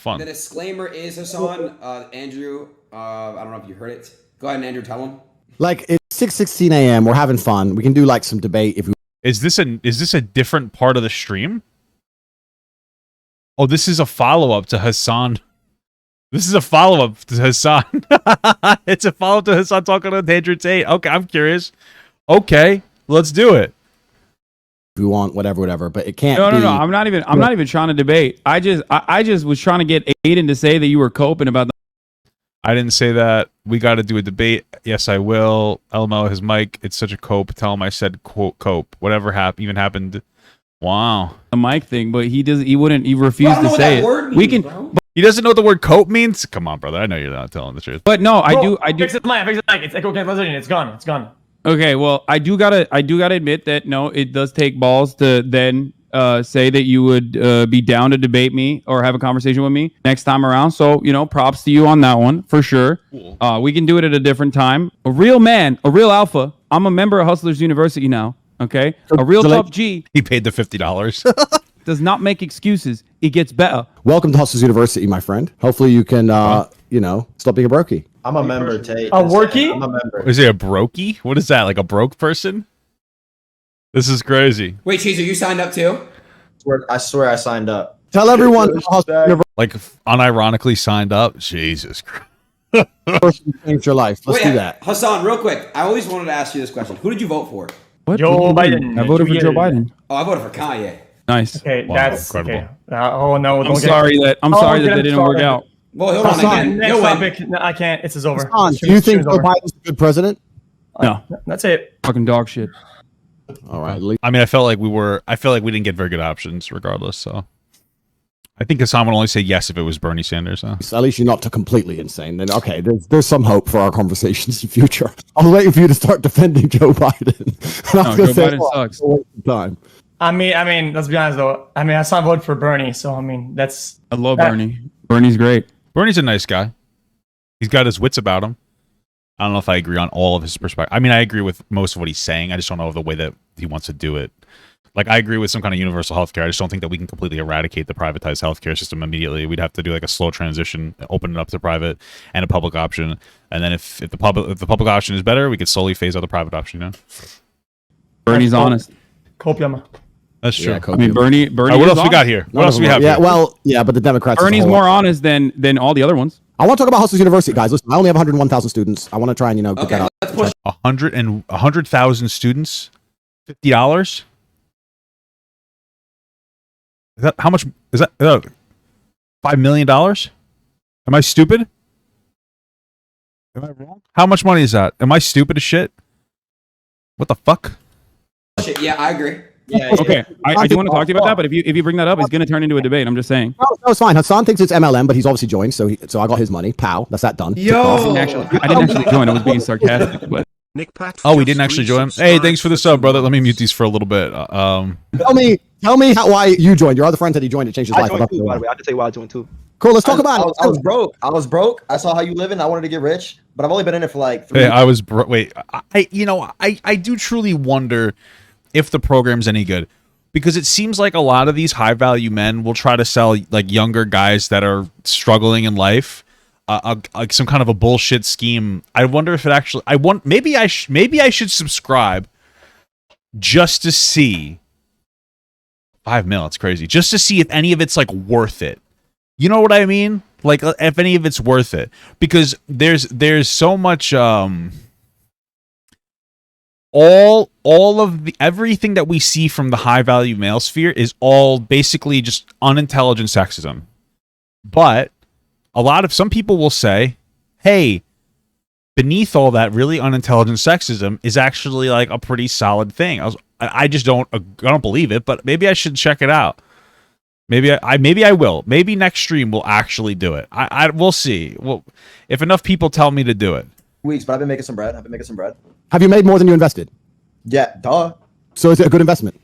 Fun. The disclaimer is, Hasan, Andrew, I don't know if you heard it. Go ahead and Andrew, tell him. Like, it's 6:16 a.m. We're having fun. We can do like some debate if we. Is this a different part of the stream? Oh, this is a follow-up to Hasan. This is a follow-up to Hasan. It's a follow-up to Hasan talking to Andrew Tate. Okay, I'm curious. Okay, let's do it. If we want whatever, but it can't. No. be... I'm not even trying to debate. I just was trying to get Aiden to say that you were coping about the. I didn't say that. We got to do a debate. Yes, I will. LMO, his mic. It's such a cope. Tell him I said quote cope. Whatever even happened. Wow. The mic thing, but he refused to say it. We can. Bro. He doesn't know what the word cope means? Come on, brother. I know you're not telling the truth. But no, I do. Fix the mic. It's echo cancellation. It's gone. It's gone. Okay, well, I do gotta admit that no, it does take balls to then say that you would be down to debate me or have a conversation with me next time around. So, props to you on that one for sure. Cool. We can do it at a different time. A real man, a real alpha. I'm a member of Hustlers University now. Okay, a real tough G. He paid the $50. Does not make excuses. It gets better. Welcome to Hustlers University, my friend. Hopefully you can, stop being a brokey. I'm a member, Tate. A workie? I'm a member. Is it a brokey? What is that? Like a broke person? This is crazy. Wait, Chaser, you signed up too? I swear I signed up. Tell everyone Hustlers University Like unironically signed up? Jesus Christ. changed your life. Let's do that. Hassan, real quick. I always wanted to ask you this question. Who did you vote for? What? Joe Biden. I voted for Joe Biden. Oh, I voted for Kanye. Nice. Okay, Wow, that's incredible. okay. Oh no! I'm sorry that that didn't work out. Well, hold on Hassan, again. Next No way. topic. No, I can't. It's over. Hassan, do you think Joe Biden's a good president? No, That's it. fucking dog shit. All right. At least I mean, I felt like we didn't get very good options regardless, so. I think Hasan would only say yes if it was Bernie Sanders, huh? at least you're not completely insane. Then okay, there's some hope for our conversations in the future. I was waiting for you to start defending Joe Biden. No, Joe Biden sucks. Time. I mean, let's be honest though. I mean, I saw vote for Bernie, so I mean, that's. I love Bernie. Bernie's great. Bernie's a nice guy. He's got his wits about him. I don't know if I agree on all of his perspective. I mean, I agree with most of what he's saying. I just don't know of the way that he wants to do it. Like, I agree with some kind of universal healthcare. I just don't think that we can completely eradicate the privatized healthcare system immediately. We'd have to do like a slow transition, open it up to private and a public option. And then if the public option is better, we could slowly phase out the private option. Bernie's honest. Copium. That's true. Yeah, I mean, Bernie. All right, what else we got here? What else we have Yeah, here? well, yeah, but the Democrats. Bernie's more honest than all the other ones. I want to talk about Hustlers University, guys. Listen, I only have 101,000 students. I want to try and get Okay, that out. let's push. 100,000 students, $50. Is that how much? Is that $5 million? Am I stupid? Am I wrong? How much money is that? Am I stupid as shit? What the fuck? Yeah, I agree. Yeah. Okay, I do want to talk to you about that, but if you bring that up, it's going to turn into a debate. I'm just saying. No, it's fine. Hassan thinks it's MLM, but he's obviously joined, so I got his money. Pow, that's that done. Yo. I didn't actually join. I was being sarcastic, but Oh, we didn't actually join. Hey, thanks for the sub, brother. Let me mute these for a little bit. Tell me why you joined. Your other friend said he joined. It changed his I life. joined too, by the way. I can tell you why I joined too. Cool. Let's talk about it. I was broke. I saw how you living. I wanted to get rich, but I've only been in it for like 3 Hey, years. I was wait. I do truly wonder if the program's any good, because it seems like a lot of these high value men will try to sell like younger guys that are struggling in life like some kind of a bullshit scheme. I wonder if it actually. Maybe I should subscribe just to see. $5 million. It's crazy. Just to see if any of it's like worth it. You know what I mean? Like if any of it's worth it, because there's so much all of the everything that we see from the high value male sphere is all basically just unintelligent sexism. But some people will say, hey, beneath all that really unintelligent sexism is actually like a pretty solid thing. I just don't believe it, but maybe I should check it out. Maybe I will. Maybe next stream we'll actually do it. We'll see. Well, if enough people tell me to do it. Weeks, but I've been making some bread. Have you made more than you invested? Yeah, duh. So is it a good investment?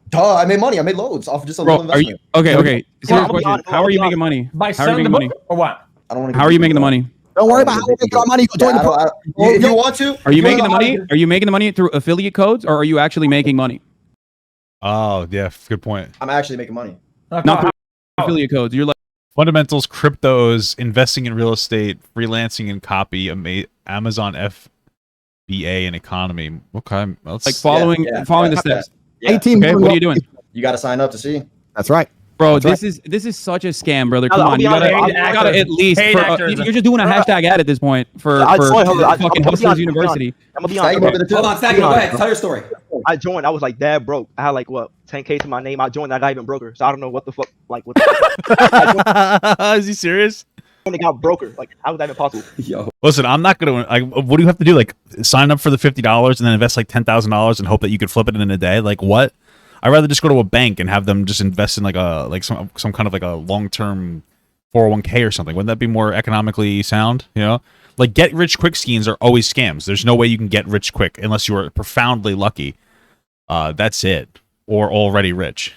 Duh, I made money. I made loads off of just a bro, little are investment. you okay? Serious question. honest, How are you I'll be making money? By How are you selling the making book money? or what? I don't want to. How are you making the money? Don't worry about how we make our money. Join the program. If you want to, Are you making the money? Are you making the money through affiliate codes, or are you actually making money? Oh yeah, good point. I'm actually making money. Not through affiliate codes. You're like Fundamentals, cryptos, investing in real estate, freelancing and copy, Amazon FBA and economy. Okay, Like following the steps. Yeah. 18. Okay, what are you doing? You got to sign up to see. That's right. Bro, That's this is such a scam, brother. I'll Come on, be you gotta, honest, you gotta at least. Paid actors. You're just doing a hashtag ad at this point for fucking Hustlers University. I'm gonna be Stag honest. over the two. Hold on, Stag, go ahead. Tell your story. I joined. I was like dad broke. I had like what 10K to my name. I joined. I got even broker. So I don't know what the fuck. Like what? Is he serious? When it got broker. Like how was that even possible? Yo. Listen, I'm not gonna. Like, what do you have to do? Like, sign up for the $50 and then invest like $10,000 and hope that you could flip it in a day? Like, what? I'd rather just go to a bank and have them just invest in like some kind of like a long-term 401k or something. Wouldn't that be more economically sound? You know, like get rich quick schemes are always scams. There's no way you can get rich quick unless you are profoundly lucky. That's it, or already rich.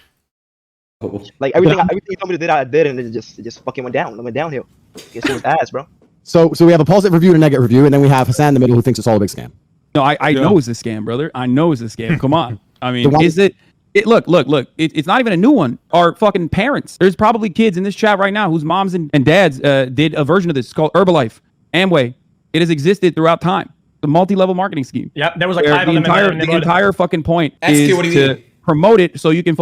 Like everything you told me to do, I did, and it just fucking went down. It went downhill. Guess it was ass, bro. So we have a positive review and a negative review, and then we have Hasan in the middle who thinks it's all a big scam. No, I know it's a scam, brother. I know it's a scam. Come on. I mean, one- is it? Look. It's not even a new one. Our fucking parents. There's probably kids in this chat right now whose moms and dads did a version of this. It's called Herbalife, Amway. It has existed throughout time. The multi-level marketing scheme. Yep, there was like Where 5 the of them in entire there. entire fucking point SQ, is what do you to mean? promote it so you can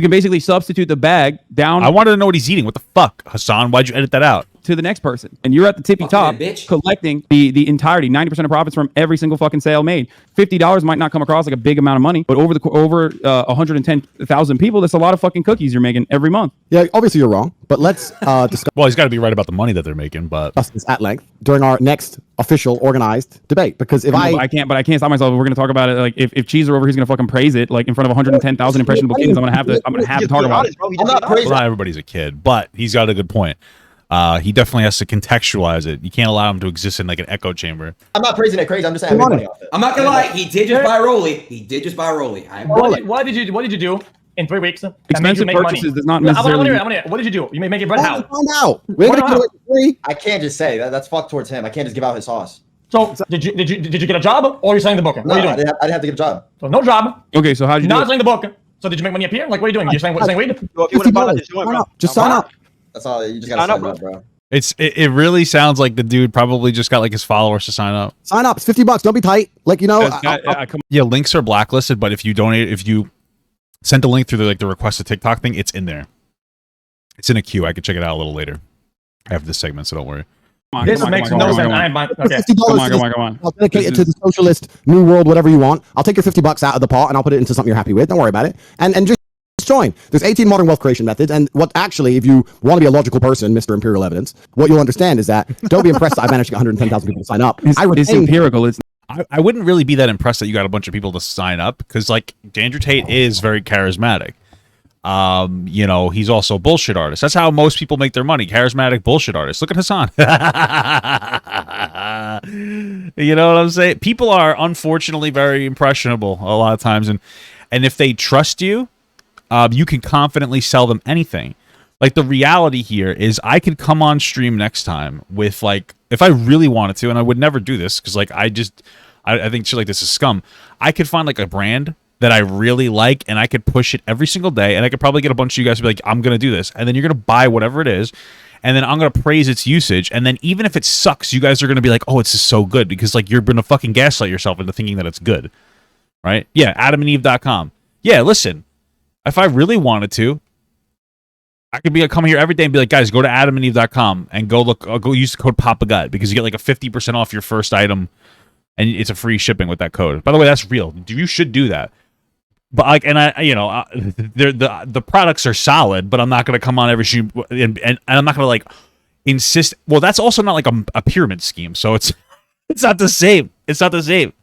basically substitute the bag down I wanted to know what he's eating. What the fuck, Hasan? Why'd you edit that out? to the next person, and you're at the tippy Fuck top, yeah, bitch. collecting the entirety, 90% of profits from every single fucking sale made. $50 might not come across like a big amount of money, but over 110,000 people, that's a lot of fucking cookies you're making every month. Yeah, obviously you're wrong, but let's discuss Well, he's got to be right about the money that they're making, but this at length during our next official organized debate. Because if I can't stop myself. We're gonna talk about it. Like if Cheezer over here is gonna fucking praise it, like in front of 110,000 impressionable kids, I'm gonna have to talk about it. Bro. I'm not praising. well, not everybody's a kid. But he's got a good point. He definitely has to contextualize it. You can't allow him to exist in like an echo chamber. I'm not praising it crazy. I'm just saying I made money off it. I'm not gonna lie, he did just buy Rolly. He did just buy Rolly. What did you do in 3 weeks? that made you Expensive make money? purchases does not I wanna necessarily. hear, what did you do? You made your bread how? find out. We're gonna give it away for free. I can't just say that. That's fuck towards him. I can't just give out his sauce. So did you get a job or are you selling the book? What No, are you I doing? didn't have to get a job. So no job. Okay, so how'd you do Not it? selling the book. So did you make money up here? Like what are you doing? You're selling weed? Bro, if you want to buy that, just join, Sign bro. up. Just sign up. That's all. You just gotta Sign sign up, up, bro. It really sounds like the dude probably just got like his followers to sign up. Sign up. It's $50. Don't be tight. Like Yeah, links are blacklisted, but if you donate, if you send a link through the request to TikTok thing, it's in there. It's in a queue. I could check it out a little later after this segment, so don't worry. This makes no sense. I'm buying. Okay. $50 Come on. I'll dedicate it to the socialist new world, whatever you want. I'll take your $50 out of the pot and I'll put it into something you're happy with. Don't worry about it. And just join. There's 18 modern wealth creation methods. And what actually, if you want to be a logical person, Mr. Imperial Evidence, what you'll understand is that don't be impressed that I managed to get 110,000 people to sign up. It's empirical. It's I wouldn't really be that impressed that you got a bunch of people to sign up because like Andrew Tate is very charismatic. You know, he's also a bullshit artist. That's how most people make their money. Charismatic bullshit artists. Look at Hasan. You know what I'm saying? People are unfortunately very impressionable a lot of times, and if they trust you, you can confidently sell them anything. Like the reality here is I could come on stream next time with like, if I really wanted to, and I would never do this because like I think shit like this is scum. I could find like a brand that I really like and I could push it every single day and I could probably get a bunch of you guys to be like, I'm going to do this. And then you're going to buy whatever it is. And then I'm going to praise its usage. And then even if it sucks, you guys are going to be like, oh, it's just so good because like you're going to fucking gaslight yourself into thinking that it's good. Right? Yeah. AdamandEve.com. Yeah. Listen, if I really wanted to, I could be come here every day and be like, guys, go to AdamandEve.com and go use the code PapaGut because you get like a 50% off your first item and it's a free shipping with that code. By the way, that's real. You should do that. But like, and the products are solid, but I'm not going to come on every shoot and I'm not going to like insist. Well, that's also not like a pyramid scheme. So it's not the same. It's not the same.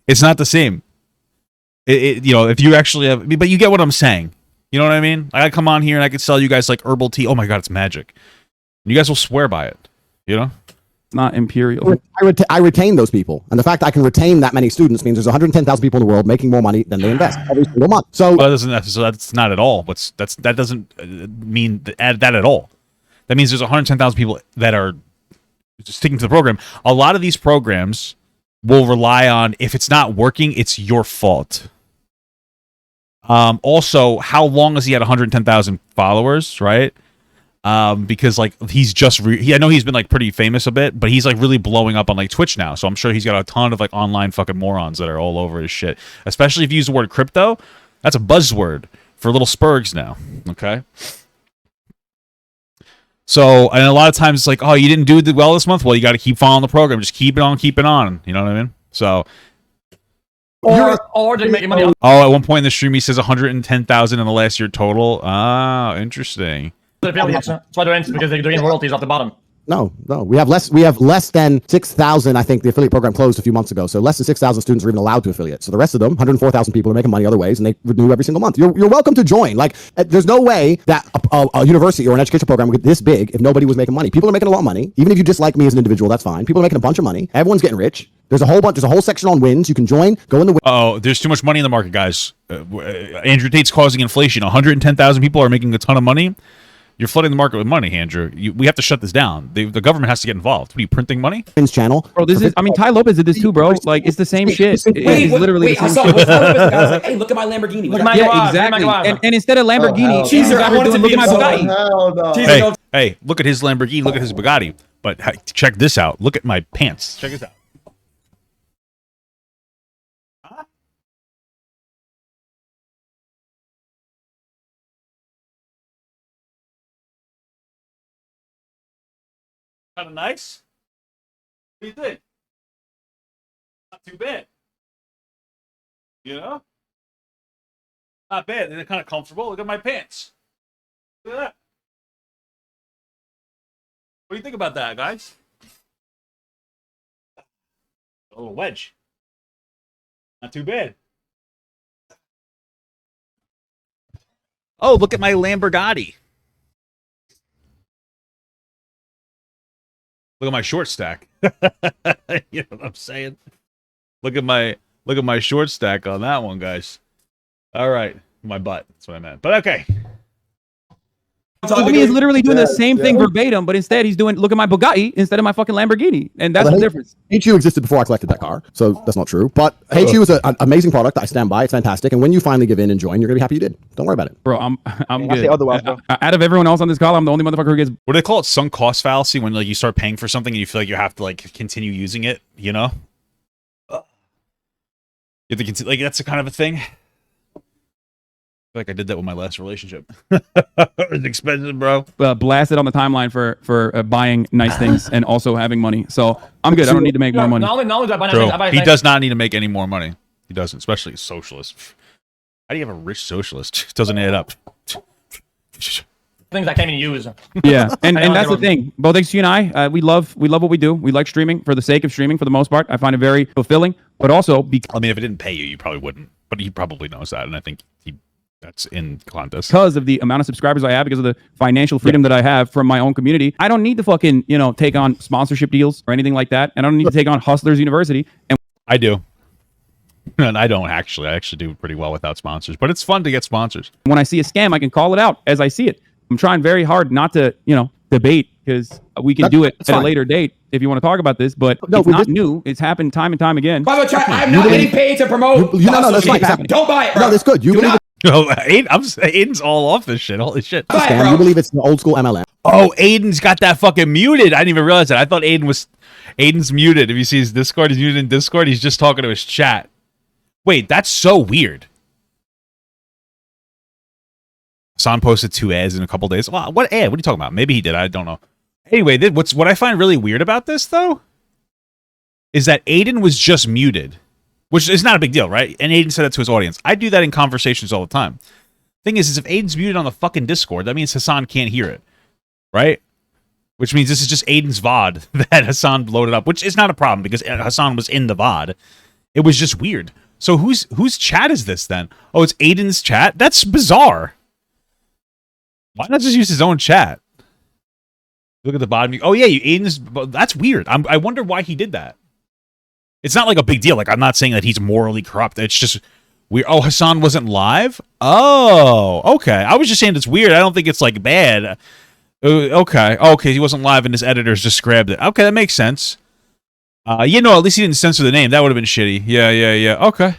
It's not the same. You know, if you actually have, but you get what I'm saying. You know what I mean? I come on here and I could sell you guys like herbal tea. Oh my God, it's magic. You guys will swear by it. You know? not imperial. I retain those people, and the fact I can retain that many students means there's 110,000 people in the world making more money than they invest every single month. So, that's not at all. That doesn't mean that at all. That means there's 110,000 people that are sticking to the program. A lot of these programs will rely on, if it's not working, it's your fault. Also, how long has he had 110,000 followers, right? Because like he's just I know he's been like pretty famous a bit, but he's like really blowing up on like Twitch now. So I'm sure he's got a ton of like online fucking morons that are all over his shit. Especially if you use the word crypto, that's a buzzword for little spurgs now. Okay. So, and a lot of times it's like, oh, you didn't do well this month. Well, you got to keep following the program. Just keep it on, keep it on. You know what I mean? So, or they're making money on oh, at one point in the stream, he says 110,000 in the last year total. Ah, interesting. the affiliates. That's why they're in, because they're getting royalties off the bottom. No. We have less than 6,000. I think the affiliate program closed a few months ago. So less than 6,000 students are even allowed to affiliate. So the rest of them, 104,000 people, are making money other ways, and they renew every single month. You're welcome to join. Like, there's no way that a university or an education program would get this big if nobody was making money. People are making a lot of money. Even if you dislike me as an individual, that's fine. People are making a bunch of money. Everyone's getting rich. There's a whole section on wins. You can join, go in the. Oh, there's too much money in the market, guys. Andrew Tate's causing inflation. 110,000 people are making a ton of money. You're flooding the market with money, Andrew. We have to shut this down. The government has to get involved. What are you, printing money? Wins channel. Bro, this is. I mean, Ty Lopez did this too, bro. Like, it's the same shit. It's literally the same Hasan, shit. what's Ty Lopez? Guys, like, hey, look at my Lamborghini. Look at my Yeah, garage, exactly. look at my garage. And instead of Lamborghini, hell he's no. out I here wanted doing, to look at be my so- Bugatti. Hell no. Jesus. Hey, look at his Lamborghini. Look at his Bugatti. But check this out. Look at my pants. Check this out. Kind of nice. What do you think? Not too bad. You know? Not bad. They're kind of comfortable. Look at my pants. Look at that. What do you think about that, guys? A little wedge. Not too bad. Oh, look at my Lamborghini. Look at my short stack. You know what I'm saying? Look at my short stack on that one, guys. All right, my butt. That's what I meant. But okay. Homie is literally doing the same thing verbatim, but instead he's doing, look at my Bugatti instead of my fucking Lamborghini. And that's the difference. HU existed before I collected that car, so that's not true. But HU is an amazing product that I stand by. It's fantastic. And when you finally give in and join, you're going to be happy you did. Don't worry about it. Bro, I'm I good. say otherwise, bro. Out of everyone else on this call, I'm the only motherfucker who gets. What do they call it? Sunk cost fallacy, when like you start paying for something and you feel like you have to like continue using it, you know? You have to continue, like that's a kind of a thing. I feel like I did that with my last relationship. It's expensive, bro. Blasted on the timeline for buying nice things and also having money. So I'm good. I don't need to make more money. Not only do I buy True. nice, I buy He nice- does not need to make any more money. He doesn't, especially a socialist. How do you have a rich socialist? It doesn't add up. things I can't even use. Yeah, and I know that's the everyone- thing. Both XG and I, we love what we do. We like streaming for the sake of streaming for the most part. I find it very fulfilling, but also I mean, if it didn't pay you, you probably wouldn't. But he probably knows that, and I think that's in contest. because of the amount of subscribers I have, because of the financial freedom that I have from my own community, I don't need to fucking, take on sponsorship deals or anything like that. And I don't need to take on Hustlers University. And I do. And I don't actually. I actually do pretty well without sponsors, but it's fun to get sponsors. when I see a scam, I can call it out as I see it. I'm trying very hard not to, debate, because we can do it That's at a fine. later date if you want to talk about this, but No, it's we not just- new. It's happened time and time again. By the way, chat, I'm not getting paid to promote. No, that's fine. Keep happening. Don't buy it, bro. No, that's good. You Do believe not Oh, Aiden's all off this shit. Holy shit. buy it, scam. bro. You believe it's the old school MLM. Oh, Aiden's got that fucking muted. I didn't even realize that. I thought Aiden's muted. If you see his Discord, he's muted in Discord. He's just talking to his chat. Wait, that's so weird. Hasan posted 2 ads in a couple days. Well, what ad? What are you talking about? Maybe he did. I don't know. Anyway, what I find really weird about this, though, is that Aiden was just muted, which is not a big deal, right? And Aiden said that to his audience. I do that in conversations all the time. Thing is if Aiden's muted on the fucking Discord, that means Hasan can't hear it, right? Which means this is just Aiden's VOD that Hasan loaded up, which is not a problem because Hasan was in the VOD. It was just weird. So whose chat is this then? Oh, it's Aiden's chat? That's bizarre. Why not just use his own chat? Look at the bottom. Oh yeah, Aiden's. That's weird. I wonder why he did that. It's not like a big deal. Like I'm not saying that he's morally corrupt. It's just weird. Oh, Hasan wasn't live. Oh, okay. I was just saying it's weird. I don't think it's like bad. Okay. He wasn't live, and his editors just grabbed it. Okay, that makes sense. At least he didn't censor the name. That would have been shitty. Yeah. Okay.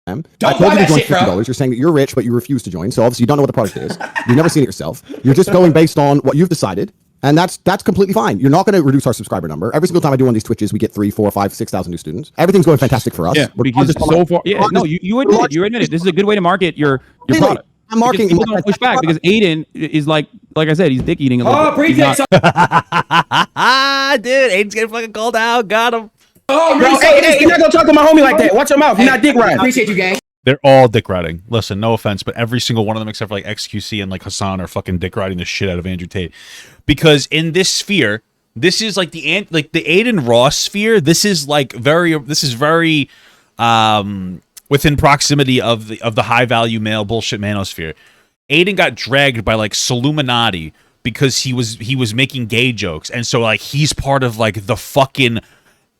I Don't told buy you to that join shit, bro. $50. You're saying that you're rich, but you refuse to join. So obviously you don't know what the product is. You've never seen it yourself. You're just going based on what you've decided. And that's completely fine. You're not going to reduce our subscriber number. Every single time I do one of these Twitches, we get 3, 4, 5, 6,000 new students. Everything's going fantastic for us. Yeah, because so far, you admit it. This is a good way to market your Really? product. I'm marketing. People don't push back because Aiden is like I said, he's dick eating a little bit. He's not- Dude, Aiden's getting fucking called out. Got him. Oh, Bro, hey, you're not gonna talk to my homie like that. Watch your mouth. You're not dick riding. Appreciate you, gang. They're all dick riding. Listen, no offense, but every single one of them, except for like XQC and like Hasan, are fucking dick riding the shit out of Andrew Tate. Because in this sphere, this is like the Aiden Ross sphere. This is very within proximity of the high value male bullshit manosphere. Aiden got dragged by like Soluminati because he was making gay jokes, and so like he's part of like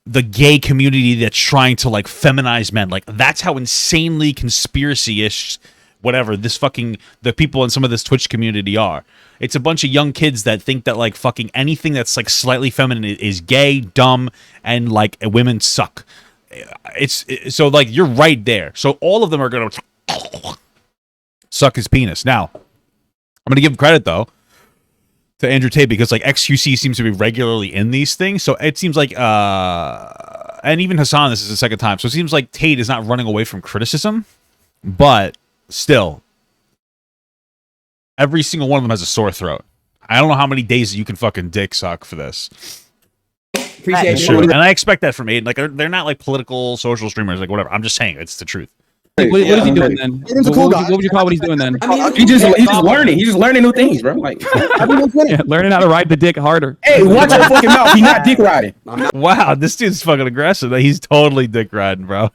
the gay community that's trying to like feminize men. Like that's how insanely conspiracy-ish whatever the people in some of this Twitch community are. It's a bunch of young kids that think that like fucking anything that's like slightly feminine is gay, dumb, and like women suck. So like you're right there. So all of them are gonna suck his penis. Now, I'm gonna give credit though to Andrew Tate because like XQC seems to be regularly in these things. So it seems like and even Hasan, this is the second time. So it seems like Tate is not running away from criticism, but still, every single one of them has a sore throat. I don't know how many days you can fucking dick suck for this. Appreciate Sure. you. And I expect that from Aiden. Like they're not like political social streamers, like whatever. I'm just saying it's the truth. What is he doing then? Aiden's a cool guy. What would you call what he's doing then? I mean, He's just learning. He's just learning new things, bro. Like, Yeah, learning how to ride the dick harder. hey, watch your fucking mouth. He's not dick riding. Wow, this dude's fucking aggressive. He's totally dick riding, bro.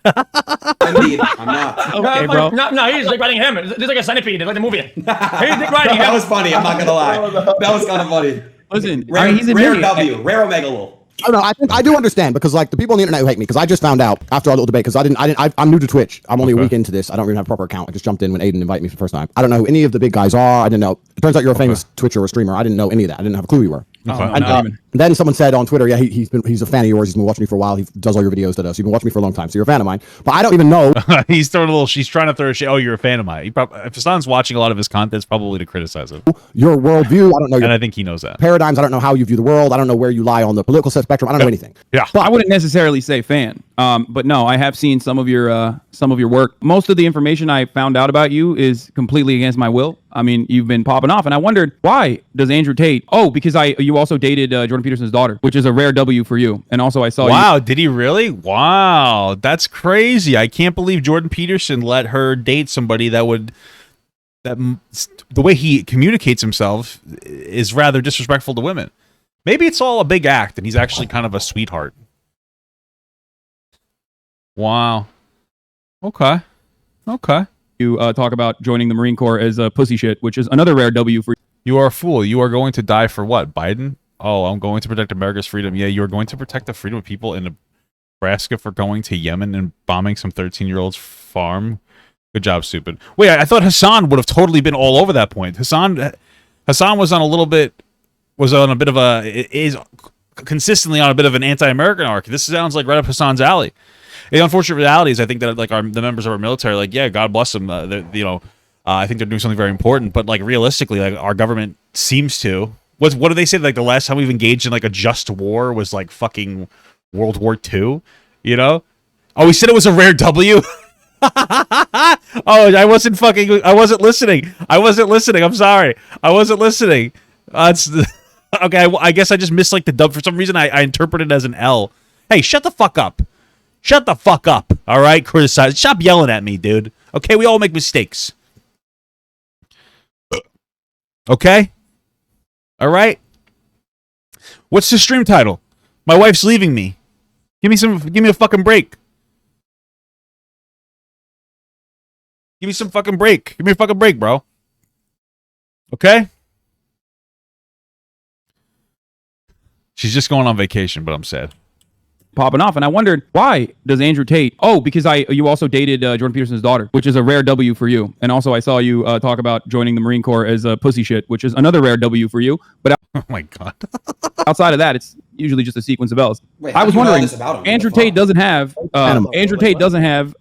indeed, I'm not. Okay, bro. No, he's dick riding him. It's like a centipede. It's like the movie. He's dick riding That him. was funny. I'm not gonna lie. That was kind of funny. Listen, Rare, he's rare admitting W, rare omega lol. Oh no, I do understand because like the people on the internet who hate me because I just found out after our little debate because I'm new to Twitch. I'm only a week into this. I don't even have a proper account. I just jumped in when Aiden invited me for the first time. I don't know who any of the big guys are. I didn't know. It turns out you're a famous Twitcher or streamer. I didn't know any of that. I didn't have a clue who you were. And then someone said on Twitter, yeah, he's a fan of yours. He's been watching me for a while. He does all your videos. So you've been watching me for a long time. So you're a fan of mine. But I don't even know. She's trying to throw a shit. Oh, you're a fan of mine. If Hasan's watching a lot of his content, it's probably to criticize him. Your worldview. I don't know your And I think he knows that. paradigms. I don't know how you view the world. I don't know where you lie on the political spectrum. I don't know anything. Yeah. I wouldn't necessarily say fan, but no, I have seen some of your work. Most of the information I found out about you is completely against my will. I mean, you've been popping off, and I wondered why does Andrew Tate? Oh, because you also dated Jordan Peterson's daughter, which is a rare W for you. And also, I saw. Wow, did he really? Wow, that's crazy. I can't believe Jordan Peterson let her date somebody the way he communicates himself is rather disrespectful to women. Maybe it's all a big act, and he's actually kind of a sweetheart. Wow. Okay. You talk about joining the Marine Corps as a pussy shit, which is another rare W for you. You are a fool. You are going to die for what? Biden? Oh, I'm going to protect America's freedom. Yeah, you're going to protect the freedom of people in Nebraska for going to Yemen and bombing some 13-year-old's farm. Good job, stupid. Wait, I thought Hasan would have totally been all over that point. Hasan was consistently on a bit of an anti-American arc. This sounds like right up Hasan's alley. The unfortunate reality is I think that like the members of our military, like, yeah, God bless them. I think they're doing something very important, but like realistically, like our government seems to. What do they say? Like the last time we've engaged in like a just war was like fucking World War II. You know? Oh, we said it was a rare W. Oh, I wasn't listening. I'm sorry. I wasn't listening. Okay. I guess I just missed like the dub. For some reason, I interpreted it as an L. Hey, shut the fuck up. Shut the fuck up. All right. Criticize. Stop yelling at me, dude. Okay. We all make mistakes. Okay. All right. What's the stream title? My wife's leaving me. Give me a fucking break. Give me some fucking break. Give me a fucking break, bro. Okay? She's just going on vacation, but I'm sad. Popping off, and I wondered why does Andrew Tate? Oh, because you also dated Jordan Peterson's daughter, which is a rare W for you. And also, I saw you talk about joining the Marine Corps as a pussy shit, which is another rare W for you. But Oh my god. outside of that, it's usually just a sequence of L's. Wait, I how was do you know wondering, this about him? Andrew What the Tate fuck? doesn't have Andrew Tate doesn't have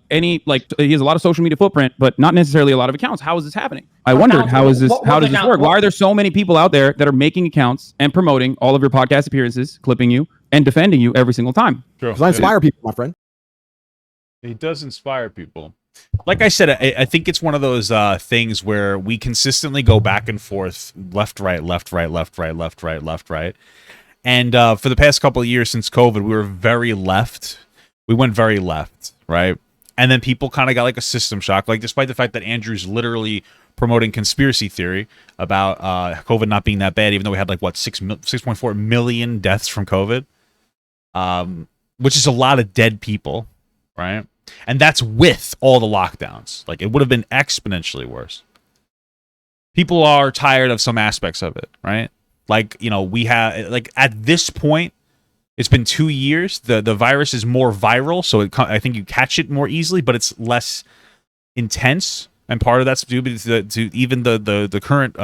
any, like, he has a lot of social media footprint, but not necessarily a lot of accounts. How is this happening? I wondered, how does this work? Why are there so many people out there that are making accounts and promoting all of your podcast appearances, clipping you and defending you every single time? Because I inspire people, my friend. He does inspire people. Like I said, I think it's one of those things where we consistently go back and forth, left, right, left, right, left, right, left, right, left, right. And for the past couple of years since COVID, we were very left. We went very left, right? And then people kind of got like a system shock. Like, despite the fact that Andrew's literally promoting conspiracy theory about COVID not being that bad, even though we had like, what, 6.4 million deaths from COVID, which is a lot of dead people, right? And that's with all the lockdowns. Like, it would have been exponentially worse. People are tired of some aspects of it, right? Like, you know, we have, like, at this point, it's been 2 years. The virus is more viral, so I think you catch it more easily, but it's less intense. And part of that's due to even the current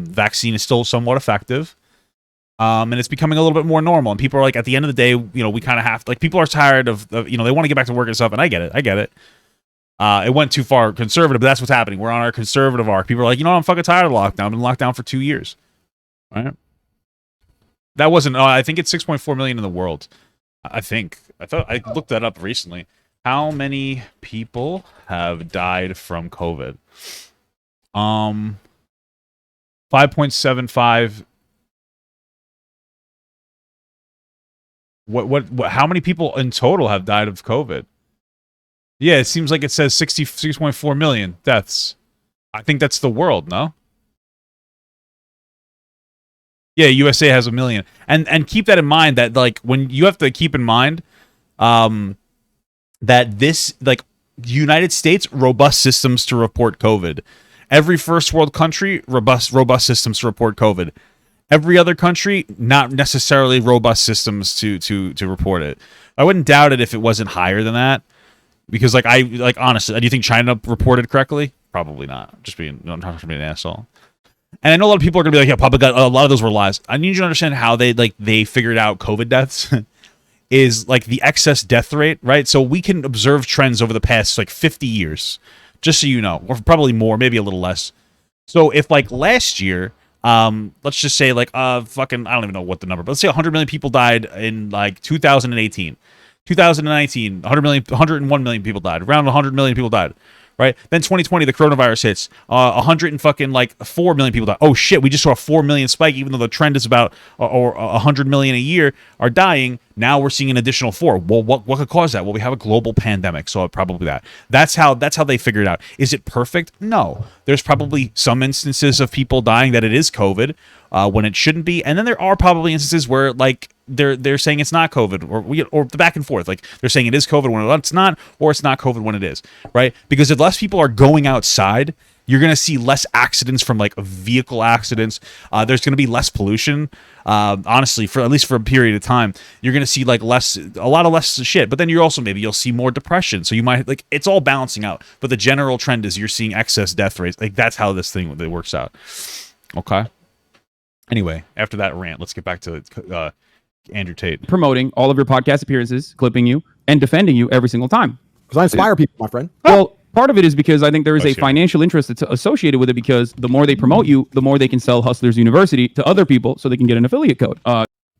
vaccine is still somewhat effective. And it's becoming a little bit more normal. And people are like, at the end of the day, you know, we kind of have, like, people are tired of, you know, they want to get back to work and stuff. And I get it. It went too far conservative, but that's what's happening. We're on our conservative arc. People are like, you know, I'm fucking tired of lockdown. I've been locked down for 2 years. Right? That wasn't, I think it's 6.4 million in the world. I thought I looked that up recently. How many people have died from COVID? 5.75. What how many people in total have died of COVID? Yeah, it seems like it says 66.4 million deaths. I think that's the world, no? Yeah, USA has 1 million. And keep that in mind, that, like, when you have to keep in mind that this, like, United States, robust systems to report COVID. Every first world country, robust systems to report COVID. Every other country, not necessarily robust systems to report it. I wouldn't doubt it if it wasn't higher than that, because, like, honestly, do you think China reported correctly? Probably not. I'm not trying to be an asshole. And I know a lot of people are gonna be like, yeah, probably got a lot of those were lies. I need you to understand how they figured out COVID deaths is like the excess death rate, right? So we can observe trends over the past like 50 years, just so you know, or probably more, maybe a little less. So if, like, last year, let's just say, like, fucking, I don't even know what the number, but let's say 100 million people died in, like, 2018. 2019, 101 million people died. Around 100 million people died, right? Then 2020, the coronavirus hits. 4 million people died. Oh shit, we just saw a 4 million spike, even though the trend is about 100 million a year are dying. Now we're seeing an additional 4. Well, what could cause that? Well, we have a global pandemic, so probably that. That's how they figured it out. Is it perfect? No. There's probably some instances of people dying that it is COVID when it shouldn't be, and then there are probably instances where, like, they're saying it's not COVID, or the back and forth. Like, they're saying it is COVID when it's not, or it's not COVID when it is, right? Because if less people are going outside, you're going to see less accidents from, like, vehicle accidents. There's going to be less pollution. Honestly, at least for a period of time, you're going to see, like, a lot of less shit. But then you'll see more depression. So you might, like, it's all balancing out. But the general trend is you're seeing excess death rates. Like, that's how this thing works out. Okay. Anyway, after that rant, let's get back to Andrew Tate. Promoting all of your podcast appearances, clipping you and defending you every single time. Because I inspire people, my friend. Well, part of it is because I think there is a financial interest that's associated with it, because the more they promote you, the more they can sell Hustlers University to other people so they can get an affiliate code.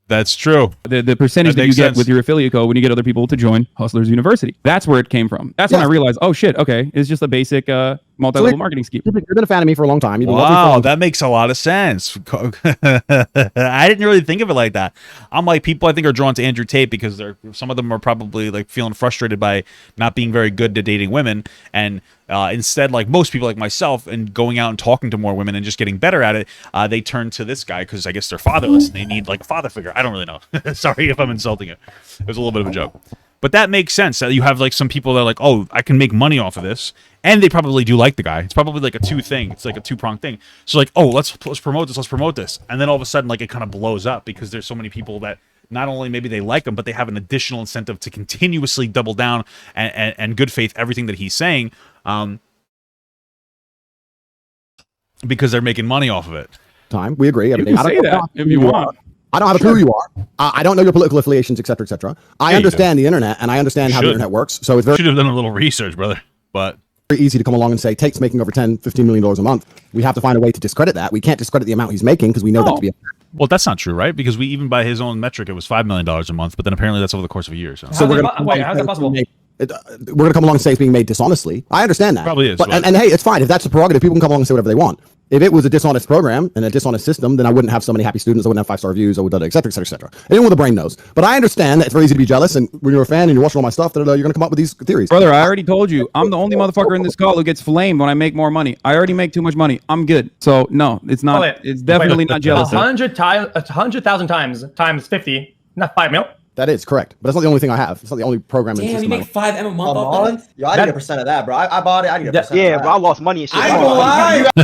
That's true. The percentage that you get with your affiliate code when you get other people to join Hustlers University. That's where it came from. That's when I realized, oh shit, okay, it's just a basic multi-level marketing scheme. You've been a fan of me for a long time. Wow, that makes a lot of sense. I didn't really think of it like that. I'm like, people I think are drawn to Andrew Tate because some of them are probably, like, feeling frustrated by not being very good at dating women, and instead, like most people like myself, and going out and talking to more women and just getting better at it, they turn to this guy because I guess they're fatherless and they need, like, a father figure. I don't really know. Sorry if I'm insulting it. It was a little bit of a joke. But that makes sense. You have, like, some people that are like, oh, I can make money off of this. And they probably do like the guy. It's probably like a two-thing. It's like a two-pronged thing. So, like, oh, let's promote this. Let's promote this. And then all of a sudden, like, it kind of blows up because there's so many people that not only maybe they like him, but they have an additional incentive to continuously double down and good faith everything that he's saying, because they're making money off of it. We agree. You can say that if you want. I don't have a clue who you are. I don't know your political affiliations, etc., etc. I understand the internet, and I understand how the internet works. So it's very Should have done a little research, brother. But very easy to come along and say Tate's making over $10-15 million a month. We have to find a way to discredit that. We can't discredit the amount he's making because we know that to be a well, that's not true, right? Because we even by his own metric, it was $5 million a month. But then apparently that's over the course of a year. So we're how's that possible? We're going to come along and say it's being made dishonestly. I understand that. Probably is, But, but- and hey, it's fine. If that's the prerogative, people can come along and say whatever they want. If it was a dishonest program and a dishonest system, then I wouldn't have so many happy students. I wouldn't have 5-star reviews. I would, et cetera, et cetera, et cetera. Anyone with a brain knows. But I understand that it's very easy to be jealous. And when you're a fan and you're watching all my stuff, you're going to come up with these theories. Brother, I already told you, I'm the only motherfucker in this call who gets flamed when I make more money. I already make too much money. I'm good. So no, it's not. It's definitely not jealous. 100,000 times 50, not 5 mil. That is correct. But that's not the only thing I have. It's not the only program in the Damn, you system. make 5 M a A month off that? month? Yo, I need a percent of that, bro. I bought it. I need a percent. Yeah, of bro, I that. lost money and shit. I ain't gonna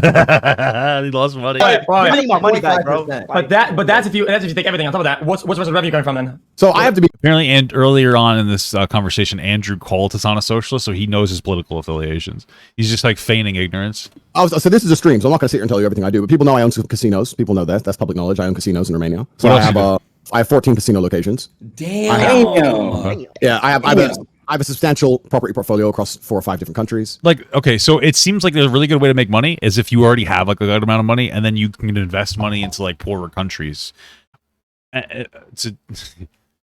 lie. he lost money. I need my money back, bro. 25%. But that's if you take everything on top of that. What's the rest of the revenue coming from then? So I have to be. Apparently, and earlier on in this conversation, Andrew called Hasan a socialist, so he knows his political affiliations. He's just like feigning ignorance. Oh, so this is a stream, so I'm not going to sit here and tell you everything I do. But people know I own some casinos. People know that. That's public knowledge. I own casinos in Romania. So What else you do? I have 14 casino locations. Damn. Yeah, I have a substantial property portfolio across 4 or 5 different countries. Like, okay, so it seems like there's a really good way to make money is if you already have like a good amount of money, and then you can invest money into like poorer countries to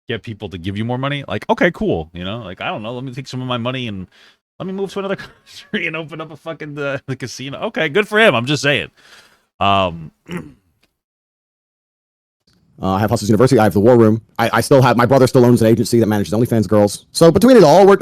get people to give you more money. Like, okay, cool. You know, like I don't know, let me take some of my money and let me move to another country and open up a fucking the casino. Okay, good for him. I'm just saying. I have Hustlers University. I have the War Room. I still have my brother still owns an agency that manages OnlyFans girls. So between it all, we're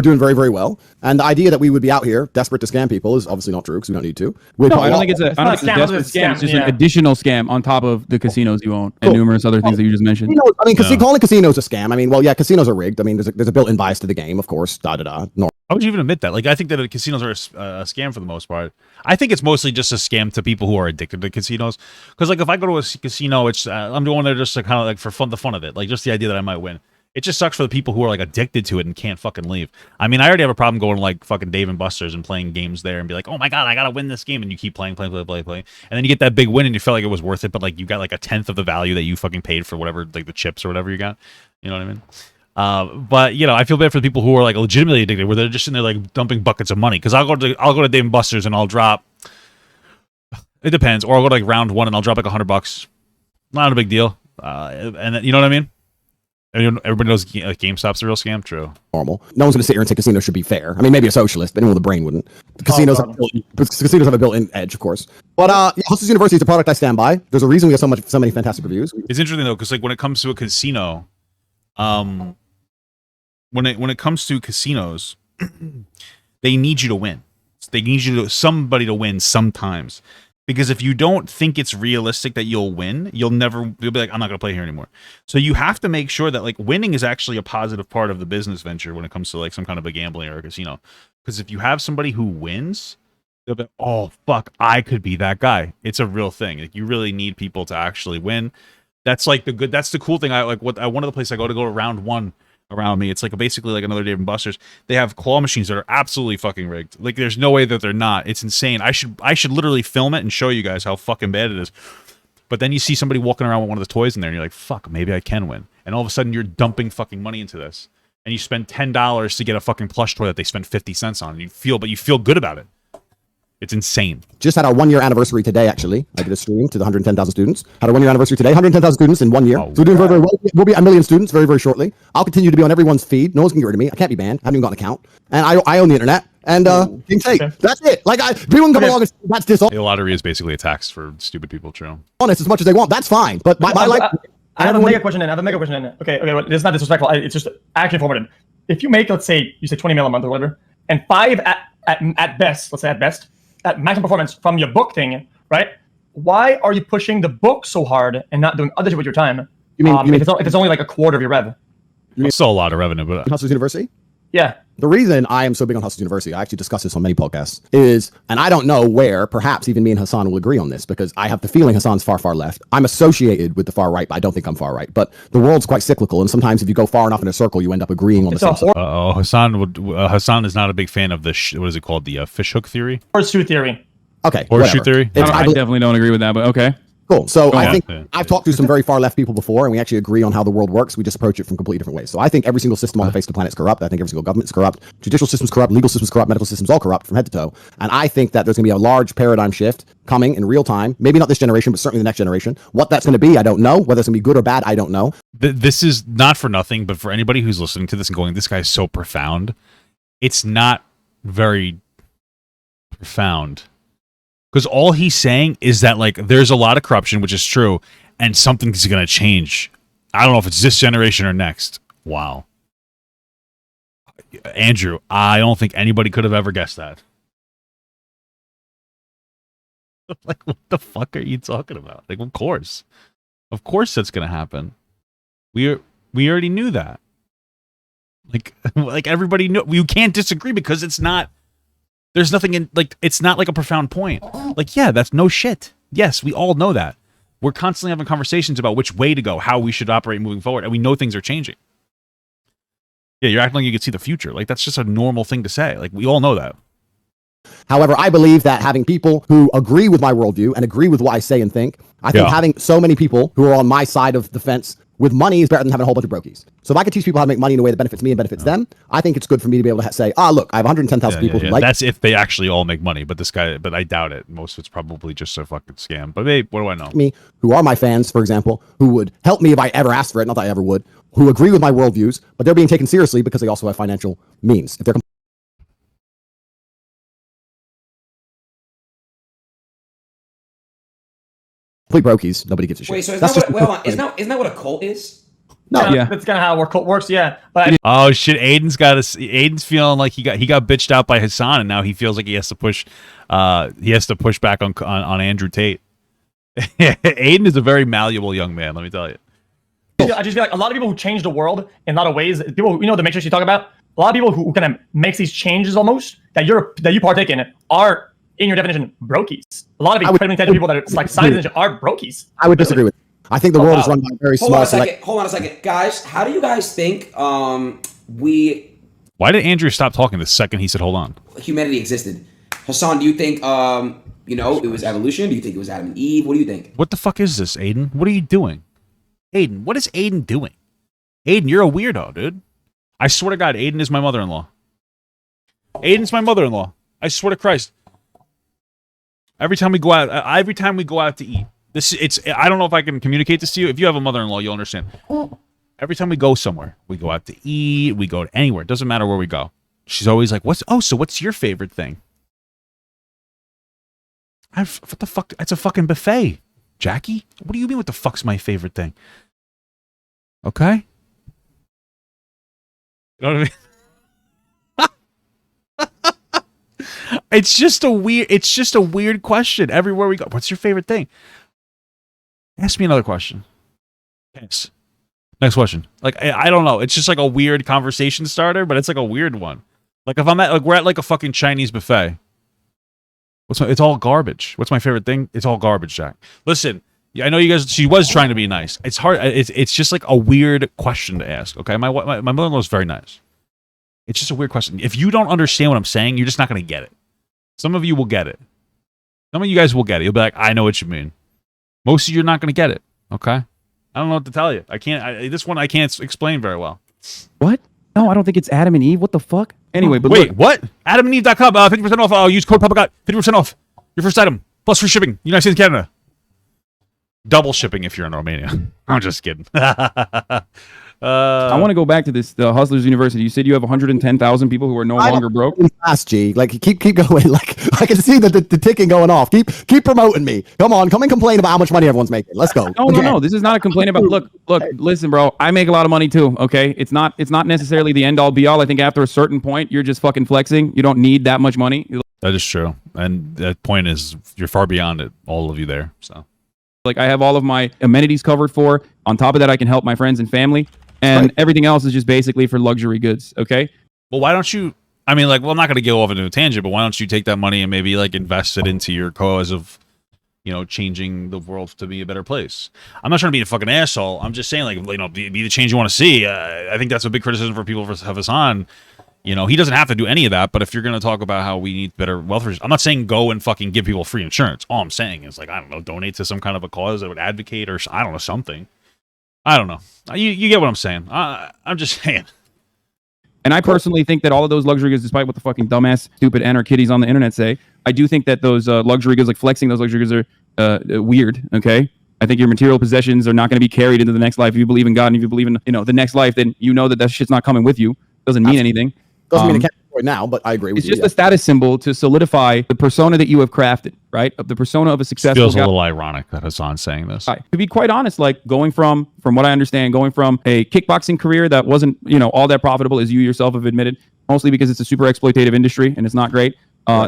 doing very, very well. And the idea that we would be out here desperate to scam people is obviously not true because we don't need to. No, I don't think it's a not a scam, desperate it's a scam. It's just scam, an additional scam on top of the casinos you own and numerous other things that you just mentioned. You know, I mean, calling casinos a scam. I mean, well, yeah, casinos are rigged. I mean, there's a built-in bias to the game, of course. How would you even admit that? Like, I think that casinos are a scam for the most part. I think it's mostly just a scam to people who are addicted to casinos. Because, like, if I go to a casino, it's I'm going there just to kind of like for the fun of it, like just the idea that I might win. It just sucks for the people who are like addicted to it and can't fucking leave. I mean, I already have a problem going to like fucking Dave and Buster's and playing games there and be like, oh my god, I gotta win this game, and you keep playing, and then you get that big win and you felt like it was worth it, but like you got like a tenth of the value that you fucking paid for whatever, like the chips or whatever you got. You know what I mean? But you know, I feel bad for the people who are like legitimately addicted, where they're just in there like dumping buckets of money. Because I'll go to Dave and Buster's and I'll drop. It depends, or I'll go to like round one and I'll drop like $100. Not a big deal. And then, you know what I mean? Everybody knows GameStop's a real scam. True. Normal. No one's going to sit here and say casinos should be fair. I mean, maybe a socialist, but anyone with a brain wouldn't. Casinos have a built-in edge, of course. But Hustlers University is a product I stand by. There's a reason we have so many fantastic reviews. It's interesting though, because like when it comes to a casino, when it comes to casinos, they need you to win. They need somebody to win sometimes. Because if you don't think it's realistic that you'll win, you'll be like, I'm not going to play here anymore. So you have to make sure that like winning is actually a positive part of the business venture when it comes to like some kind of a gambling or a casino. Because if you have somebody who wins, they'll be like, oh fuck, I could be that guy. It's a real thing. Like you really need people to actually win. That's like that's the cool thing. One of the places I go to round one around me, it's like basically like another Dave and Buster's. They have claw machines that are absolutely fucking rigged. Like there's no way that they're not. It's insane. I should literally film it and show you guys how fucking bad it is. But then you see somebody walking around with one of the toys in there and you're like, fuck, maybe I can win. And all of a sudden you're dumping fucking money into this. And you spend $10 to get a fucking plush toy that they spent 50 cents on. And you feel good about it. It's insane. Just had our 1-year anniversary today, actually. I did a stream to the 110,000 students. Had a 1-year anniversary today. 110,000 students in 1 year. So we're doing very, very well. We'll be a million students very, very shortly. I'll continue to be on everyone's feed. No one's going to get rid of me. I can't be banned. I haven't even got an account. And I own the internet. And that's it. Like, people can come along and say that's dishonest The lottery is basically a tax for stupid people, true. as much as they want. That's fine. But my life... I have a mega question in. Okay, well, it's not disrespectful. It's just actually informative. If you make, let's say, you say 20 mil a month or whatever, and 5 at best, let's say at best, at maximum performance from your book thing, right? Why are you pushing the book so hard and not doing other shit with your time? If it's only like a quarter of your rev. It's still a lot of revenue, but Hustlers University? Yeah. The reason I am so big on Hustlers University, I actually discuss this on many podcasts, is, and I don't know where, perhaps even me and Hasan will agree on this, because I have the feeling Hasan's far, far left. I'm associated with the far right, but I don't think I'm far right. But the world's quite cyclical, and sometimes if you go far enough in a circle, you end up agreeing on the same stuff. Hasan is not a big fan of the, what is it called? The fishhook theory? Horseshoe theory. Okay. Horseshoe theory? I definitely don't agree with that, but okay. Cool. So I yeah, think yeah. I've talked to some very far left people before, and we actually agree on how the world works. We just approach it from completely different ways. So I think every single system on the face of the planet is corrupt. I think every single government is corrupt. Judicial system's corrupt. Legal system's corrupt. Medical system's all corrupt from head to toe. And I think that there's going to be a large paradigm shift coming in real time. Maybe not this generation, but certainly the next generation. What that's going to be, I don't know. Whether it's going to be good or bad, I don't know. This is not for nothing, but for anybody who's listening to this and going, "This guy's so profound," it's not very profound. Because all he's saying is that, like, there's a lot of corruption, which is true, and something's going to change. I don't know if it's this generation or next. Wow. Andrew, I don't think anybody could have ever guessed that. Like, what the fuck are you talking about? Like, of course. Of course that's going to happen. We already knew that. Like everybody knew. You can't disagree because it's not. There's nothing in, like, it's not like a profound point. Like, yeah, that's no shit. Yes, we all know that. We're constantly having conversations about which way to go, how we should operate moving forward, and we know things are changing. Yeah, you're acting like you can see the future. Like, that's just a normal thing to say. Like, we all know that. However, I believe that having people who agree with my worldview and agree with what I say and think, I think having so many people who are on my side of the fence with money is better than having a whole bunch of brokies. So if I could teach people how to make money in a way that benefits me and benefits them, I think it's good for me to be able to say, look, I have 110,000 people who like. That's if they actually all make money. But I doubt it. Most of it's probably just a fucking scam. But hey, what do I know? Me, who are my fans, for example, who would help me if I ever asked for it, not that I ever would, who agree with my worldviews, but they're being taken seriously because they also have financial means. If they're complete brokies, nobody gives a shit. Wait, so isn't that what a cult is? No, Yeah, that's kind of how our cult works. Yeah, but Oh shit! Aiden's feeling like he got bitched out by Hasan, and now he feels like he has to push back on Andrew Tate. Aiden is a very malleable young man. Let me tell you. I just feel like a lot of people who change the world in a lot of ways. People, the matrix you talk about. A lot of people who kind of makes these changes almost that you partake in are, in your definition, brokies. A lot of incredibly intelligent people that are like scientists are brokies. I would disagree with you. I think the world is run by a very small select. Hold on a second. Guys, how do you guys think we... Why did Andrew stop talking the second he said hold on? Humanity existed. Hassan, do you think, it was evolution? Do you think it was Adam and Eve? What do you think? What the fuck is this, Aiden? What are you doing? Aiden, what is Aiden doing? Aiden, you're a weirdo, dude. I swear to God, Aiden is my mother-in-law. Aiden's my mother-in-law. I swear to Christ. Every time we go out to eat, I don't know if I can communicate this to you. If you have a mother-in-law, you'll understand. Every time we go somewhere, we go out to eat, we go to anywhere. It doesn't matter where we go. She's always like, so what's your favorite thing? What the fuck? It's a fucking buffet, Jackie. What do you mean, what the fuck's my favorite thing? Okay? You know what I mean? It's just a weird question. Everywhere we go, what's your favorite thing? Ask me another question. Yes. Next question. Like, I don't know. It's just like a weird conversation starter, but it's like a weird one. Like if we're at like a fucking Chinese buffet. It's all garbage. What's my favorite thing? It's all garbage, Jack. Listen, I know you guys, she was trying to be nice. It's hard. It's just like a weird question to ask. Okay. My mother-in-law is very nice. It's just a weird question. If you don't understand what I'm saying, you're just not going to get it. Some of you will get it. Some of you guys will get it. You'll be like, I know what you mean. Most of you are not going to get it. Okay. I don't know what to tell you. This one I can't explain very well. What? No, I don't think it's Adam and Eve. What the fuck? Anyway, but wait, what? AdamandEve.com. 50% off. Use code PUBLIC. 50% off your first item plus free shipping. United States and Canada. Double shipping if you're in Romania. I'm just kidding. I want to go back to this Hustlers University. You said you have 110,000 people who are no longer broke. Fast, G. Like keep going. Like I can see the ticking going off. Keep promoting me. Come on, come and complain about how much money everyone's making. Let's go. No. This is not a complaint about. Look. Listen, bro. I make a lot of money too. Okay, it's not necessarily the end all be all. I think after a certain point, you're just fucking flexing. You don't need that much money. That is true, and that point is you're far beyond it. All of you there. So, like, I have all of my amenities covered for. On top of that, I can help my friends and family. And everything else is just basically for luxury goods, okay? Well, why don't you... I mean, like, well, I'm not going to go off into a tangent, but why don't you take that money and maybe, like, invest it into your cause of, changing the world to be a better place? I'm not trying to be a fucking asshole. I'm just saying, like, be the change you want to see. I think that's a big criticism for people of Hasan. You know, he doesn't have to do any of that, but if you're going to talk about how we need better welfare, I'm not saying go and fucking give people free insurance. All I'm saying is, like, I don't know, donate to some kind of a cause that would advocate, or I don't know, something. I don't know. You get what I'm saying. I'm just saying. And I personally think that all of those luxury goods, despite what the fucking dumbass, stupid kitties on the internet say, I do think that those luxury goods, like flexing those luxury goods, are weird. Okay, I think your material possessions are not going to be carried into the next life. If you believe in God and if you believe in the next life, then you know that shit's not coming with you. Doesn't mean anything. Doesn't mean it can't right now, but I agree with it's you. It's just a status symbol to solidify the persona that you have crafted, right? Of the persona of a successful Feels guy. a little ironic that Hasan's saying this. To be quite honest, like going from what I understand, going from a kickboxing career that wasn't, all that profitable, as you yourself have admitted, mostly because it's a super exploitative industry and it's not great.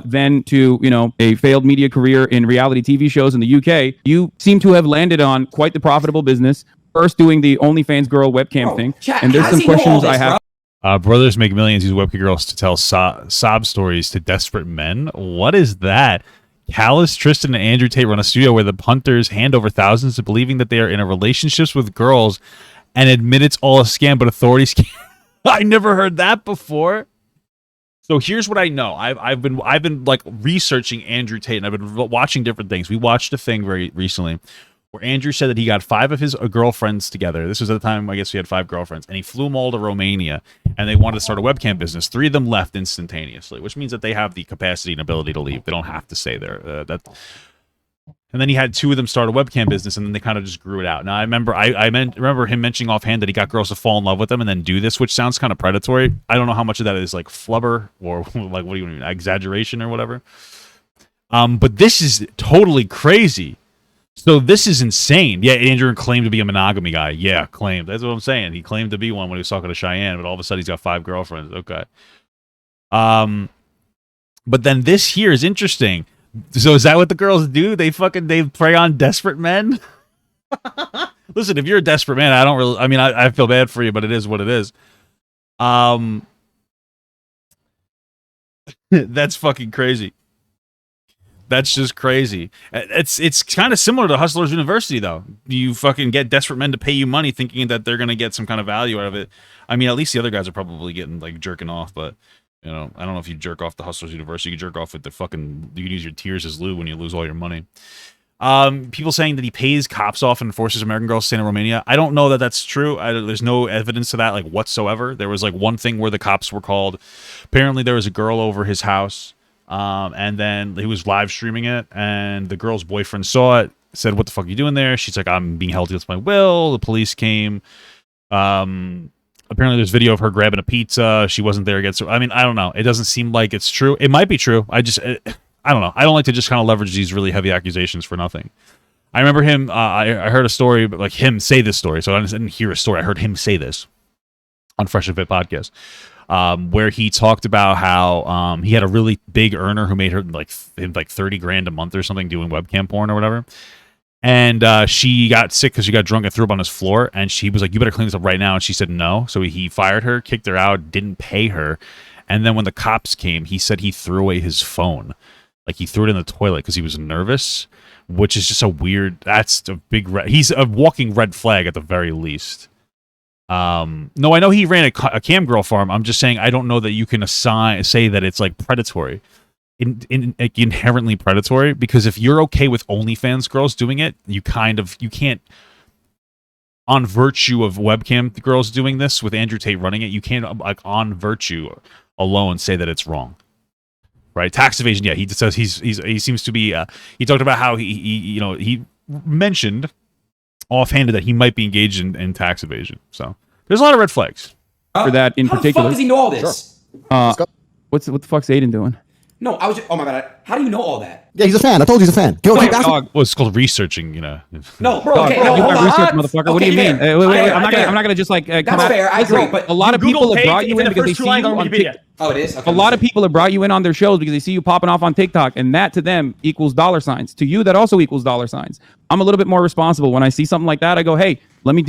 Then to, a failed media career in reality TV shows in the UK, you seem to have landed on quite the profitable business. First doing the OnlyFans girl webcam thing. Chat, And there's some questions I have. Brothers make millions use webcam girls to tell sob stories to desperate men. What is that? Callis, Tristan, and Andrew Tate run a studio where the punters hand over thousands, believing that they are in a relationships with girls, and admit it's all a scam, but authorities can't. I never heard that before. So here's what I know. I've been like researching Andrew Tate, and I've been watching different things. We watched a thing very recently where Andrew said that he got 5 of his girlfriends together. This was at the time, I guess, he had 5 girlfriends, and he flew them all to Romania, and they wanted to start a webcam business. 3 of them left instantaneously, which means that they have the capacity and ability to leave. They don't have to stay there. And then he had 2 of them start a webcam business, and then they kind of just grew it out. Now, I remember remember him mentioning offhand that he got girls to fall in love with him and then do this, which sounds kind of predatory. I don't know how much of that is like flubber or like, what do you mean, exaggeration or whatever. But this is totally crazy. So this is insane. Yeah, Andrew claimed to be a monogamy guy. Yeah, claimed. That's what I'm saying. He claimed to be one when he was talking to Cheyenne, but all of a sudden he's got 5 girlfriends. Okay. But then this here is interesting. So is that what the girls do? They prey on desperate men? Listen, if you're a desperate man, I feel bad for you, but it is what it is. That's fucking crazy. That's just crazy. It's kind of similar to Hustlers University, though. You fucking get desperate men to pay you money thinking that they're going to get some kind of value out of it. I mean, at least the other guys are probably getting, like, jerking off, but, I don't know if you jerk off the Hustlers University. You jerk off with you can use your tears as lube when you lose all your money. People saying that he pays cops off and forces American girls to stay in Romania. I don't know that that's true. There's no evidence to that, like, whatsoever. There was, like, one thing where the cops were called. Apparently there was a girl over his house. And then he was live streaming it, and the girl's boyfriend saw it, said, "What the fuck are you doing there?" She's like, "I'm being held against my will." The police came. Apparently there's video of her grabbing a pizza. She wasn't there against her. I mean, I don't know. It doesn't seem like it's true. It might be true. I don't know. I don't like to just kind of leverage these really heavy accusations for nothing. I remember him. I heard a story, but like him say this story. So I didn't hear a story. I heard him say this on Fresh and Fit podcast. Where he talked about how he had a really big earner who made her like 30 grand a month or something doing webcam porn or whatever. And she got sick because she got drunk and threw up on his floor. And she was like, "You better clean this up right now." And she said no. So he fired her, kicked her out, didn't pay her. And then when the cops came, he said he threw away his phone. Like he threw it in the toilet because he was nervous, which is just that's a big he's a walking red flag at the very least. No, I know he ran a cam girl farm. I'm just saying I don't know that you can say that it's like predatory, inherently predatory. Because if you're okay with OnlyFans girls doing it, you can't, on virtue of webcam girls doing this with Andrew Tate running it, you can't like on virtue alone say that it's wrong, right? Tax evasion, yeah. He says he seems to be. He talked about how he mentioned offhanded that he might be engaged in tax evasion. So there's a lot of red flags for that in particular. How the fuck does he know all this? Sure. What the fuck's Aiden doing? No, oh my god. How do you know all that? Yeah, he's a fan. I told you he's a fan. Keep asking. Well, it's called researching, No, bro. Dog, Okay, no, you hold have on. research, motherfucker. What do you mean? Wait. I'm not gonna just like come That's out. fair. I agree. But A lot of people have brought you in because they see you on TikTok. oh, it is. Okay, A lot of people have brought you in on their shows because they see you popping off on TikTok, and that to them equals dollar signs. To you, that also equals dollar signs. I'm a little bit more responsible when I see something like that. I go, hey, let me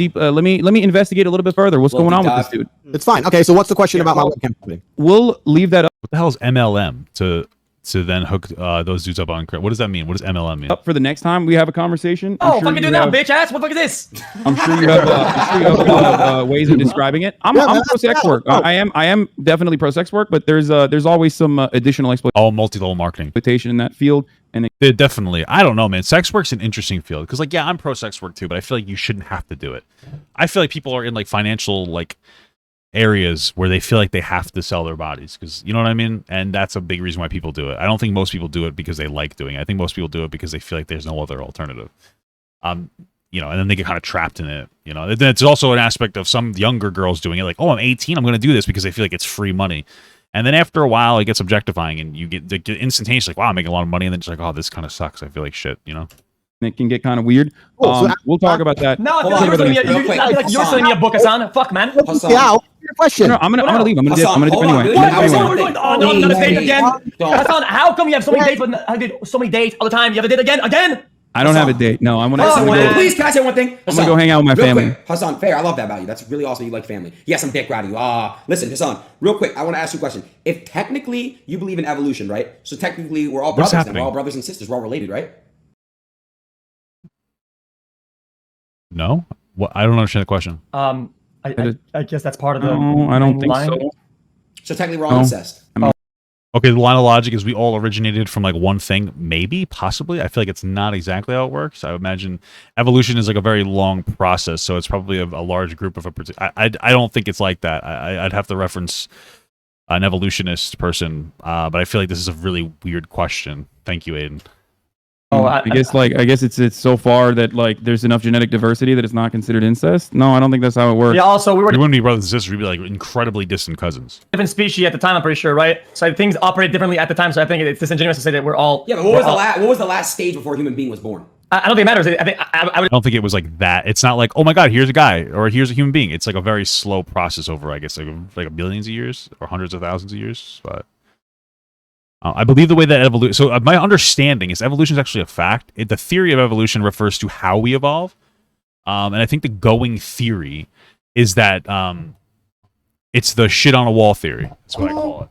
investigate a little bit further. What's going on with this dude? It's fine. Okay, so what's the question about my webcam company? We'll leave that up. What the hell is MLM? To to then hook those dudes up on credit. What does that mean? What does MLM mean? Up for the next time we have a conversation. Oh, fucking do now, bitch ass. What the fuck is this? I'm sure you have, a lot of ways of describing it. I'm pro sex work. I am definitely pro sex work, but there's always some additional Multi-level marketing exploitation in that field. And definitely, I don't know, man. Sex work's an interesting field because, like, yeah, I'm pro sex work too, but I feel like you shouldn't have to do it. I feel like people are in like financial like areas where they feel like they have to sell their bodies because you know what I mean, and that's a big reason why people do it. I don't think most people do it because they like doing it. I think most people do it because they feel like there's no other alternative. You know, and then they get kind of trapped in it. You know, then it's also an aspect of some younger girls doing it, like, oh, I'm 18, I'm going to do this because they feel like it's free money. And then after a while, it gets objectifying, and you get instantaneously like, wow, I'm making a lot of money, and then it's like, oh, this kind of sucks. I feel like shit, you know? It can get kind of weird. We'll talk about that. No, I feel like you're selling me a book, Hasan. Fuck, man. Yeah, question. No, I'm gonna leave. I'm gonna dip anyway. Oh, no, I'm gonna date again. Hasan, how come you have so many dates? I did so many dates all the time. You have a date again? I don't have a date. No, I'm gonna. Please, can I say one thing? I'm gonna go hang out with my family. Quick. Hasan, fair. I love that about you. That's really awesome. You like family. Yes, I'm dick riding you. Listen, Hasan, real quick. I want to ask you a question. If technically you believe in evolution, right? So technically we're all brothers. We're all brothers and sisters. We're all related, right? No, what? I don't understand the question. I guess that's part of the. No, I don't think so. So technically we're all incest. Okay, the line of logic is we all originated from like one thing, maybe, possibly. I feel like it's not exactly how it works. I would imagine evolution is like a very long process, so it's probably a large group of a. I don't think it's like that. I'd have to reference an evolutionist person, but I feel like this is a really weird question. Thank you, Aiden. I guess it's so far that like there's enough genetic diversity that it's not considered incest. No, I don't think that's how it works. Yeah. Also, we wouldn't be brothers and sisters. We'd be like incredibly distant cousens. Different species at the time, I'm pretty sure, right? So things operate differently at the time. So I think it's disingenuous to say that we're all. Yeah, but what was the last stage before a human being was born? I don't think it matters. I don't think it was like that. It's not like, oh my god, here's a guy or here's a human being. It's like a very slow process over, I guess, like billions of years or hundreds of thousands of years. But I believe the way that evolution. So my understanding is evolution is actually a fact. The theory of evolution refers to how we evolve, and I think the going theory is that it's the shit on a wall theory. That's what I call it.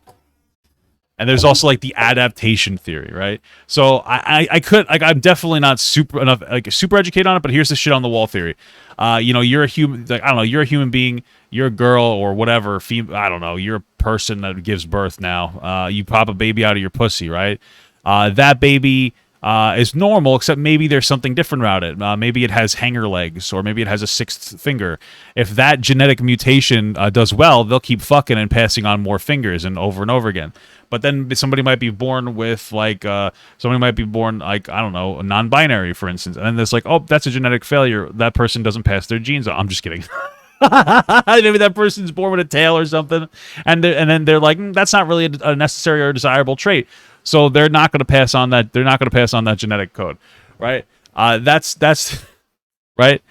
And there's also like the adaptation theory, right? So I could like I'm definitely not super educated on it, but here's the shit on the wall theory. You know, you're a human. Like, I don't know. You're a human being. You're a girl or whatever. I don't know. You're a person that gives birth now. You pop a baby out of your pussy, right? That baby is normal, except maybe there's something different about it. Maybe it has hanger legs, or maybe it has a sixth finger. If that genetic mutation does well, they'll keep fucking and passing on more fingers and over again. But then somebody might be born with like I don't know, a non-binary, for instance, and then there's like, oh, that's a genetic failure. That person doesn't pass their genes on. I'm just kidding. Maybe that person's born with a tail or something, and then they're like, that's not really a necessary or desirable trait. So they're not going to pass on that. They're not going to pass on that genetic code, right? That's right.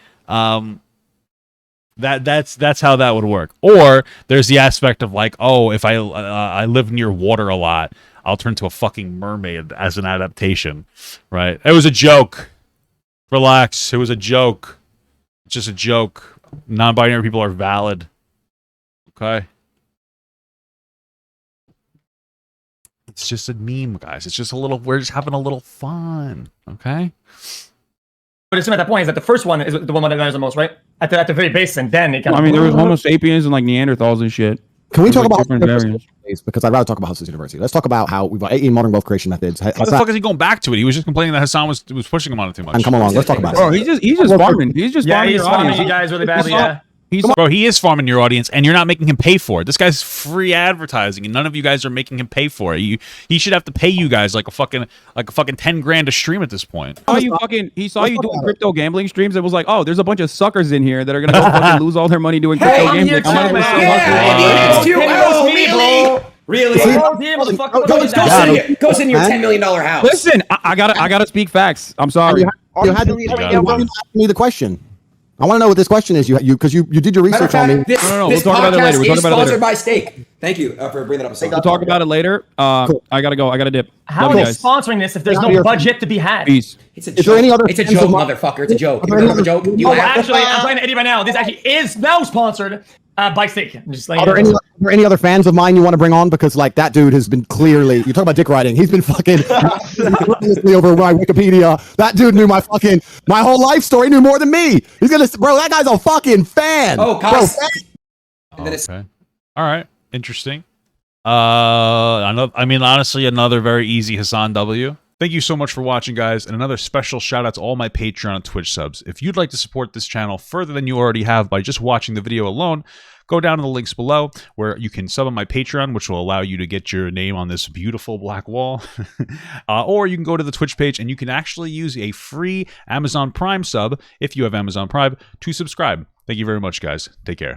That's how that would work. Or there's the aspect of like, oh, if I live near water a lot, I'll turn to a fucking mermaid as an adaptation, right? It was a joke. Relax. It was a joke. It's just a joke. Non-binary people are valid. Okay. It's just a meme, guys. It's just we're just having a little fun. Okay. But assume at that point is that the first one is the one that matters the most, right? At the very base, and then it kind of. I mean, there was Homo sapiens and like Neanderthals and shit. Can we talk about because I'd rather talk about Hasan's University. Let's talk about how we've got 18 modern wealth creation methods. What the fuck is he going back to it? He was just complaining that Hasan was pushing him on it too much. And come along, let's talk about it. Bro, he's just farming. He's just farming your audience. You guys really badly, yeah. Bro, he is farming your audience, and you're not making him pay for it. This guy's free advertising, and none of you guys are making him pay for it. He should have to pay you guys like a fucking 10 grand a stream at this point. He saw you doing crypto gambling streams. It was like, oh, there's a bunch of suckers in here that are gonna go fucking lose all their money doing crypto gambling. Really? Go sit in your $10 million house. Listen, I gotta speak facts. I'm sorry. You had to ask me the question. I want to know what this question is. You because you did your research on me. No. We'll talk about it later. We'll talk about it later. Sponsored by Steak. Thank you for bringing that up. Hasan. We'll talk about it later. Cool. I gotta go. I gotta dip. How Love are you they guys. sponsoring this if there's no budget to be had? Peace. It's a Is joke. there any other It's a fans joke, of mine- motherfucker. It's a joke. Are there It's any a joke. other- You Oh, laugh. actually, I'm playing to Eddie right now. This actually is now sponsored by Steak. I'm just letting Are you there, know. any other fans of mine you want to bring on? Because like that dude has been clearly, you talk about dick riding. He's been fucking over my Wikipedia. That dude knew my whole life story. Knew more than me. He's gonna, bro. That guy's a fucking fan. Oh, bro, Kaz. And then it's Okay. All right. Interesting. Honestly, another very easy Hasan W. Thank you so much for watching, guys, and another special shout out to all my Patreon and Twitch subs. If you'd like to support this channel further than you already have by just watching the video alone, go down in the links below where you can sub on my Patreon, which will allow you to get your name on this beautiful black wall. Or you can go to the Twitch page and you can actually use a free Amazon Prime sub, if you have Amazon Prime, to subscribe. Thank you very much, guys. Take care.